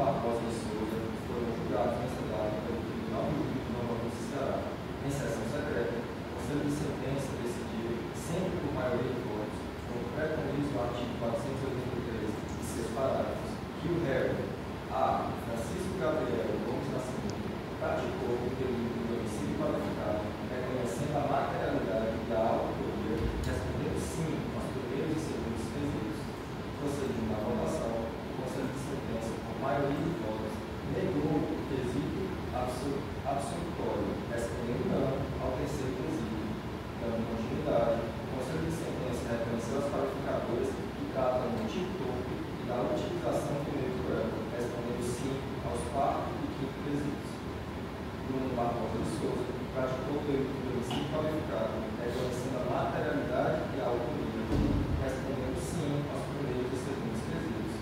Barbosa de Souza foram julgados nesta data pelo Tribunal Jurídico de Nova Rússia, Ceará. Em sessão secreta, o Conselho de Sentença decidiu, sempre por maioria de votos, com preconizam o artigo 483 e seus parágrafos, que o réu A. Francisco Gabriel Gomes Nascimento praticou o delito de homicídio qualificado, reconhecendo a materialidade e a autoria, respondendo sim aos primeiros e segundos quesitos. Procedindo na votação, o Conselho de Sentença, por maioria de votos, negou o quesito absolutório, respondendo não ao terceiro quesito. Dando continuidade, o Conselho de Sentença reconheceu as qualificadoras que tratam do título e da utilização do meio cruel, respondendo sim aos quarto e quinto quesitos. Bruno Barbosa de Souza praticou o delito de homicídio qualificado, reconhecendo a materialidade e a autoria, respondendo sim aos primeiros e segundos quesitos.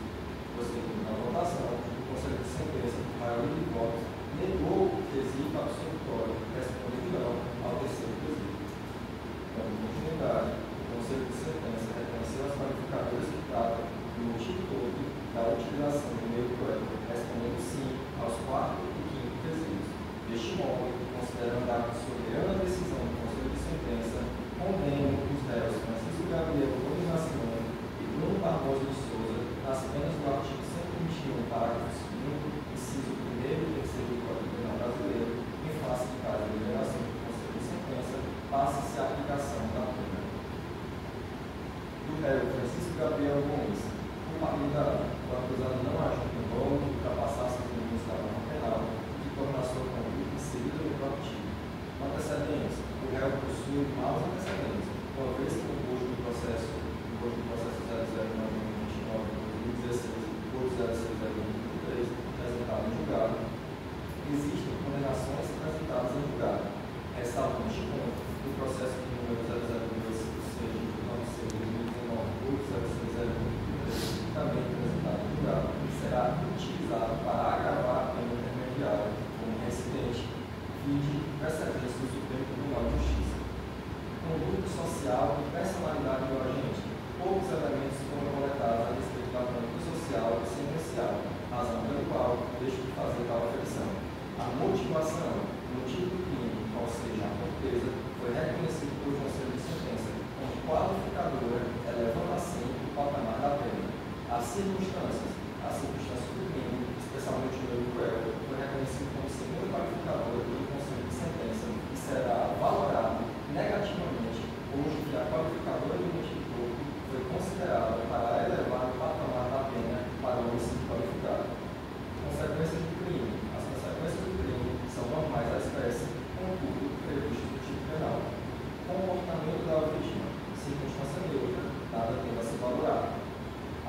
Prosseguindo na votação, o Conselho de Sentença, por maioria de votos, negou o quesito absolutório, respondendo não ao terceiro quesito. Dando continuidade, o Conselho de Sentença reconheceu as qualificadoras que tratam do motivo todo da utilização do meio cruel, respondendo sim aos quarto e quinto quesitos. Deste modo, considerando a soberana decisão do Conselho de Sentença, condeno os réus Francisco Gabriel Gomes Nascimento e Bruno Barbosa de Souza nas penas do artigo 121, parágrafos 5º, inciso 1º e 3º do Código Penal Brasileiro, em face de cada deliberação do Conselho de Sentença, passa-se a aplicação da pena. Do réu Francisco Gabriel Gomes, culpabilidade, o acusado não agiu com dolo de ultrapassasse os limites da norma penal, que torna a sua conduta inserida no próprio tipo. Antecedentes, o réu possui maus antecedentes, uma vez que no bojo do processo 009929/2016 por 06/2023, apresentado em julgado, existem condenações apresentadas em julgado. Ressalto neste ponto o processo de número 0026/2019/2016/2023, também apresentado em julgado, será utilizado para agravar a pena intermediária como reincidente, vide precedentes do Supremo Tribunal de Justiça. Conduta social e personalidade do agente. Poucos elementos foram coletados a respeito da conduta social e sentencial, razão pela qual deixo de fazer tal aferição. A motivação, o motivo do crime, ou seja, a torpeza, foi reconhecido pelo Conselho de Sentença como qualificadora, elevando assim o patamar da pena. As circunstâncias do crime, especialmente o meio cruel, foi reconhecido como segunda qualificadora pelo Conselho de Sentença e será valorado negativamente, hoje que a qualificadora do motivo corpo foi considerada para elevar o patamar da pena para o homicídio qualificado. Consequências do crime. As consequências do crime são normais à espécie, contudo, previstas no tipo penal. Comportamento da vítima. Circunstância neutra, nada tendo a ser valorado.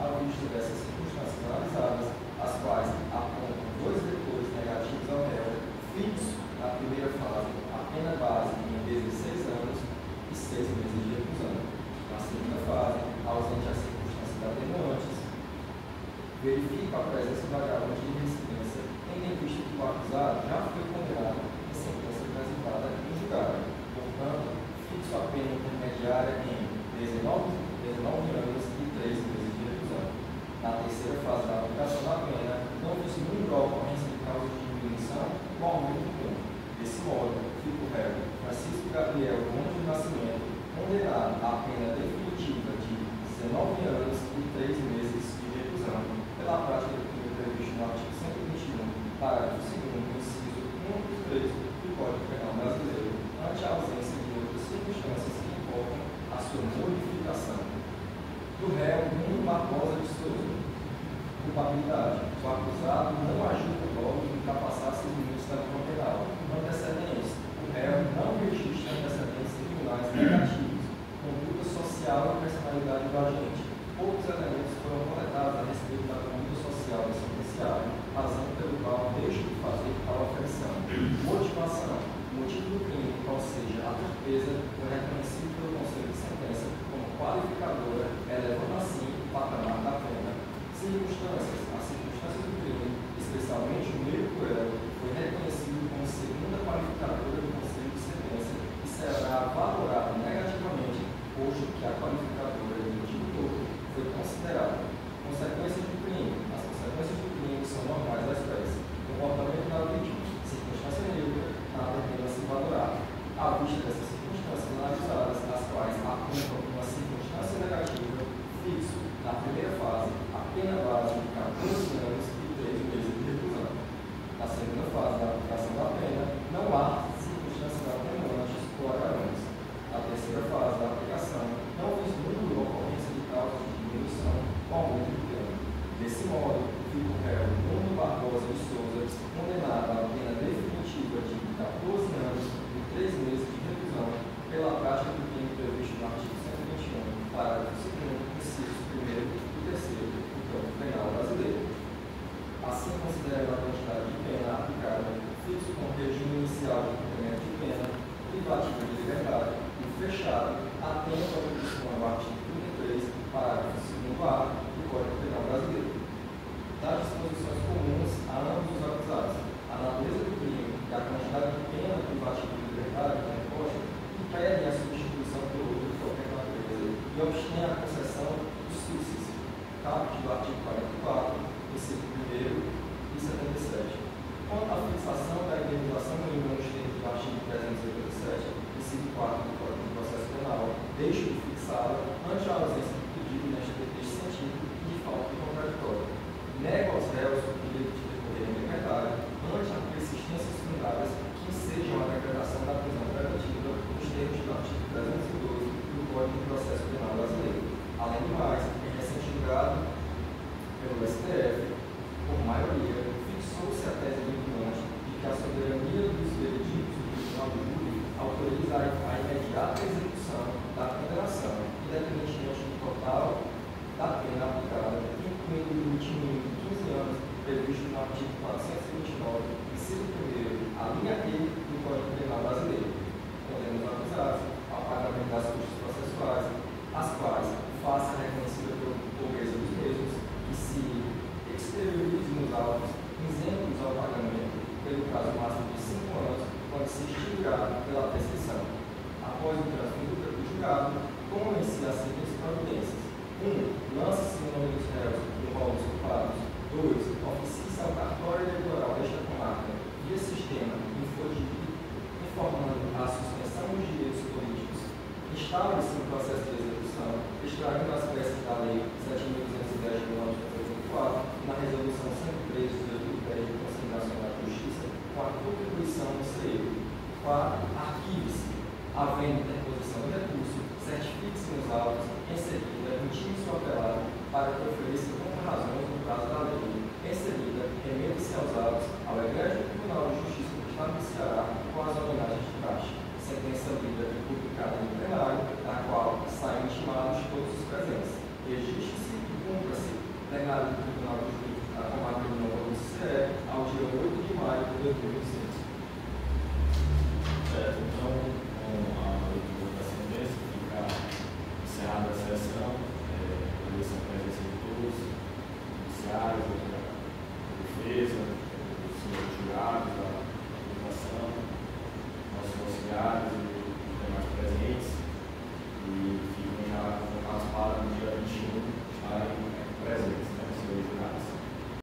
À vista dessas circunstâncias analisadas, as quais apontam dois vetores negativos ao réu, fixo na primeira fase a pena base em 16 anos e 6 meses de reclusão. Na segunda fase, ausente as circunstâncias atenuantes, verifica a presença do agravante de reincidência, tendo em vista que o acusado já foi condenado em sentença apresentada em julgado. Portanto, fixo a pena intermediária em 19 anos e 3 meses de reclusão. Na terceira fase da aplicação da pena, não vislumbre a ocorrência de causa de diminuição ou aumento do tempo. Desse modo, fica o réu Francisco Gabriel Gomes de Nascimento condenado à pena definitiva de 19 anos e 3 meses de reclusão pela prática do crime previsto no artigo 121, parágrafo 2º, inciso 1 e 3 do Código Penal Brasileiro, ante a ausência de outras circunstâncias que importam a sua modificação. Do réu Bruno Barbosa de Souza, culpabilidade. O acusado não agiu com dolo de ultrapassasse os limites da norma penal. Antecedentes. O réu não registra antecedentes criminais negativos. Conduta social e personalidade do agente. Poucos elementos foram coletados a respeito da conduta social da sentenciária, razão pelo qual deixo de fazer tal aferição. Motivação. O motivo do crime, ou seja, a torpeza, foi reconhecido pelo Conselho de Sentença como qualificadora, elevando assim o patamar da pena. Circunstâncias. As circunstâncias do crime assim considerando a quantidade de pena aplicada, fixo com regime inicial de cumprimento de pena, privativo de liberdade e fechado, atento ao que dispõe o artigo 33, parágrafo 2º-A do Código Penal Brasileiro. Das disposições comuns a ambos os acusados, a natureza do crime e a quantidade de pena privativa de liberdade que é imposta impedem a substituição por outro de qualquer natureza e obstém a concessão dos sucessos, caput do artigo 44, inciso 1º e 77. Quanto à fixação da indenização mínima nos termos do artigo 387, inciso 4 do Código de Processo Penal, deixo de fixá-la ante a ausência de pedido neste sentido e de falta de contraditório. Nego aos réus o direito de decorrer em liberdade ante a persistências fundadas que ensejam a decretação da prisão preventiva nos termos do artigo 312 do Código de Processo Penal Brasileiro. Além do mais, em recente julgado pelo STF, por maioria, fixou-se a tese vinculante de que a soberania dos veredictos do Tribunal do Júri autoriza a imediata execução da condenação, independentemente do total da pena aplicada, incluindo o limite mínimo de 15 anos previsto no artigo 429, inciso 1º, a linha E do Código Penal Brasileiro, condena os acusados ao pagamento das custas processuais, as quais, face a reconhecida pobreza dos mesmos, que se exteriorizam nos autos, isentos ao pagamento pelo prazo máximo de 5 anos, quando se extinguirá pela prescrição. Após o trânsito do julgado, tomam-se as seguintes providências: 1. Lança-se o nome dos réus no rol dos culpados. 2. Oficia-se ao cartório eleitoral desta comarca, via sistema, informando a suspensão dos direitos políticos. Instaura-se um processo de execução, extraindo as peças da Lei 7.210 de 1984 e na Resolução 103 de 2010 do Conselho Nacional de Justiça, com a contribuição do CEI. 4. Arquive-se, havendo interposição do recurso, certifique-se nos autos, em seguida, intime-se o apelado para que ofereça contra-razões no prazo da lei. Em seguida, remeta-se aos autos ao Egrégio Tribunal de Justiça do Estado do Ceará com as homenagens de praxe. Sentença lida e publicada no plenário, da qual saem intimados todos os presentes. Registre-se e cumpra-se. Plenário do Tribunal de Justiça da Comarca de Nova Rússia, ao dia 8 de maio de 2020.